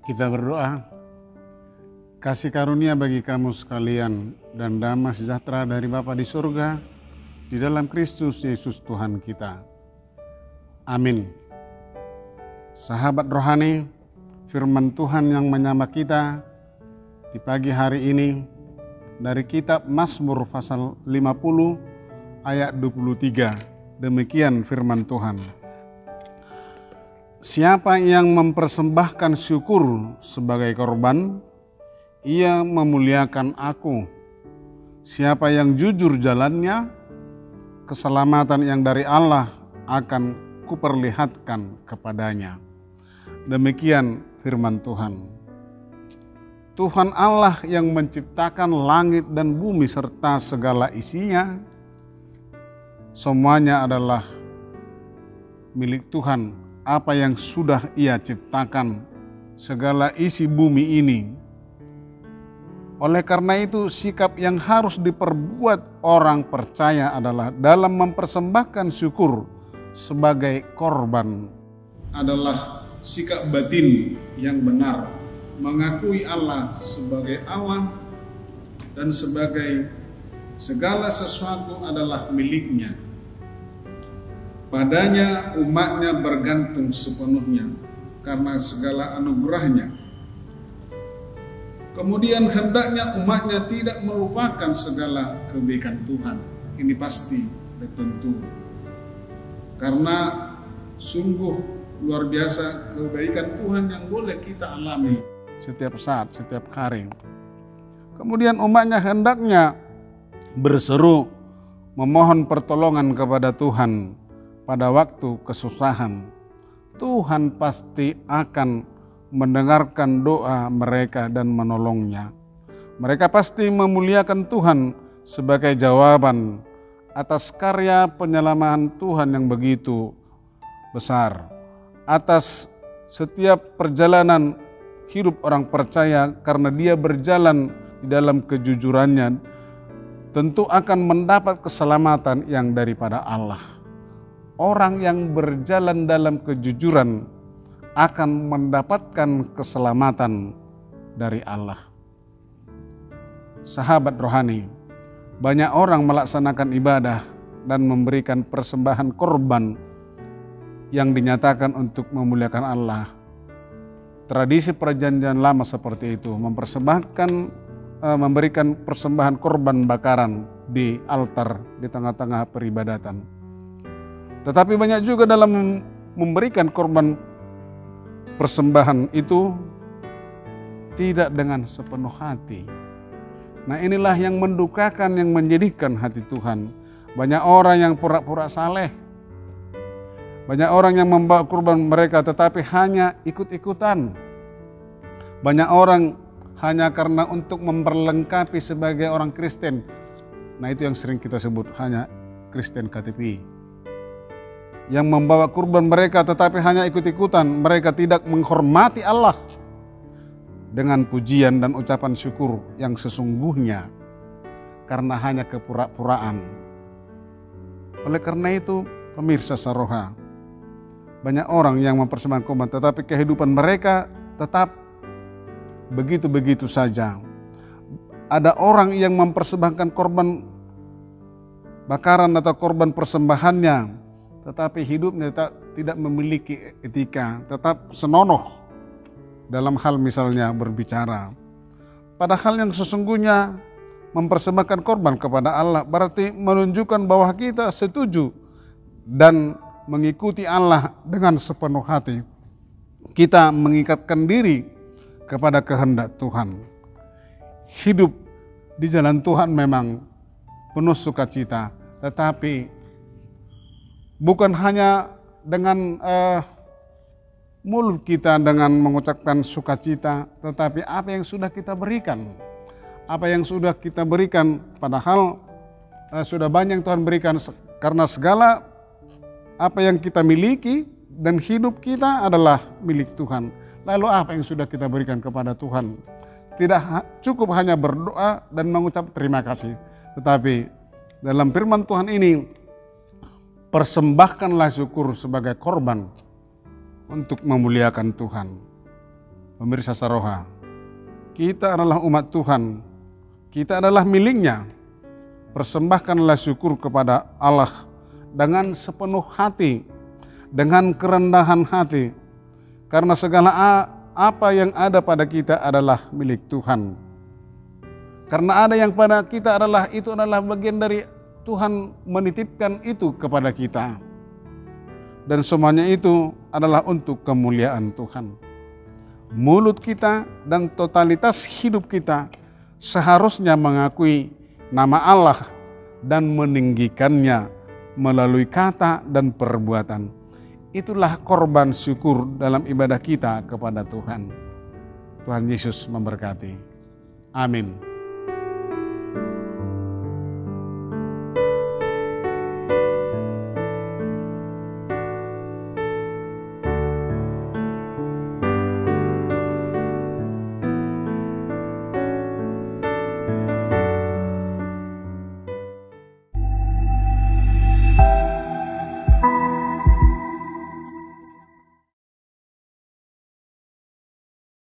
Kita berdoa, kasih karunia bagi kamu sekalian dan damai sejahtera dari Bapa di surga, di dalam Kristus Yesus Tuhan kita. Amin. Sahabat rohani, firman Tuhan yang menyapa kita di pagi hari ini dari kitab Mazmur pasal 50 ayat 23. Demikian firman Tuhan. Siapa yang mempersembahkan syukur sebagai korban, ia memuliakan aku. Siapa yang jujur jalannya, keselamatan yang dari Allah akan kuperlihatkan kepadanya. Demikian firman Tuhan. Tuhan Allah yang menciptakan langit dan bumi serta segala isinya, semuanya adalah milik Tuhan. Apa yang sudah Ia ciptakan, segala isi bumi ini. Oleh karena itu, sikap yang harus diperbuat orang percaya adalah dalam mempersembahkan syukur sebagai korban. Adalah sikap batin yang benar, mengakui Allah sebagai Allah dan sebagai segala sesuatu adalah miliknya. Padanya umatnya bergantung sepenuhnya karena segala anugerahnya. Kemudian hendaknya umatnya tidak melupakan segala kebaikan Tuhan. Ini pasti dan tentu. Karena sungguh luar biasa kebaikan Tuhan yang boleh kita alami setiap saat, setiap hari. Kemudian umatnya hendaknya berseru memohon pertolongan kepada Tuhan. Pada waktu kesusahan, Tuhan pasti akan mendengarkan doa mereka dan menolongnya. Mereka pasti memuliakan Tuhan sebagai jawaban atas karya penyelamahan Tuhan yang begitu besar. Atas setiap perjalanan hidup orang percaya karena dia berjalan di dalam kejujurannya, tentu akan mendapat keselamatan yang daripada Allah. Orang yang berjalan dalam kejujuran akan mendapatkan keselamatan dari Allah. Sahabat rohani, banyak orang melaksanakan ibadah dan memberikan persembahan korban yang dinyatakan untuk memuliakan Allah. Tradisi perjanjian lama seperti itu, memberikan persembahan korban bakaran di altar di tengah-tengah peribadatan. Tetapi banyak juga dalam memberikan korban persembahan itu tidak dengan sepenuh hati. Nah, inilah yang mendukakan, yang menyedihkan hati Tuhan. Banyak orang yang pura-pura saleh. Banyak orang yang membawa kurban mereka tetapi hanya ikut-ikutan. Banyak orang hanya karena untuk memperlengkapi sebagai orang Kristen. Nah, itu yang sering kita sebut hanya Kristen KTP. Yang membawa kurban mereka tetapi hanya ikut-ikutan. Mereka tidak menghormati Allah dengan pujian dan ucapan syukur yang sesungguhnya karena hanya kepura-puraan. Oleh karena itu, pemirsa Saroha, banyak orang yang mempersembahkan korban tetapi kehidupan mereka tetap begitu-begitu saja. Ada orang yang mempersembahkan korban bakaran atau korban persembahannya, tetapi hidupnya tidak memiliki etika, tetap senonoh dalam hal misalnya berbicara. Padahal yang sesungguhnya mempersembahkan korban kepada Allah berarti menunjukkan bahwa kita setuju dan mengikuti Allah dengan sepenuh hati. Kita mengikatkan diri kepada kehendak Tuhan. Hidup di jalan Tuhan memang penuh sukacita, tetapi bukan hanya dengan mulut kita dengan mengucapkan sukacita, tetapi apa yang sudah kita berikan. Apa yang sudah kita berikan, padahal sudah banyak yang Tuhan berikan karena segala apa yang kita miliki dan hidup kita adalah milik Tuhan. Lalu apa yang sudah kita berikan kepada Tuhan? Tidak cukup hanya berdoa dan mengucap terima kasih, tetapi dalam firman Tuhan ini, persembahkanlah syukur sebagai korban untuk memuliakan Tuhan. Pemirsa Saroha, kita adalah umat Tuhan, kita adalah miliknya. Persembahkanlah syukur kepada Allah dengan sepenuh hati, dengan kerendahan hati, karena segala apa yang ada pada kita adalah milik Tuhan. Karena ada yang pada kita itu adalah bagian dari Tuhan menitipkan itu kepada kita. Dan semuanya itu adalah untuk kemuliaan Tuhan. Mulut kita dan totalitas hidup kita seharusnya mengakui nama Allah dan meninggikannya melalui kata dan perbuatan. Itulah korban syukur dalam ibadah kita kepada Tuhan. Tuhan Yesus memberkati. Amin.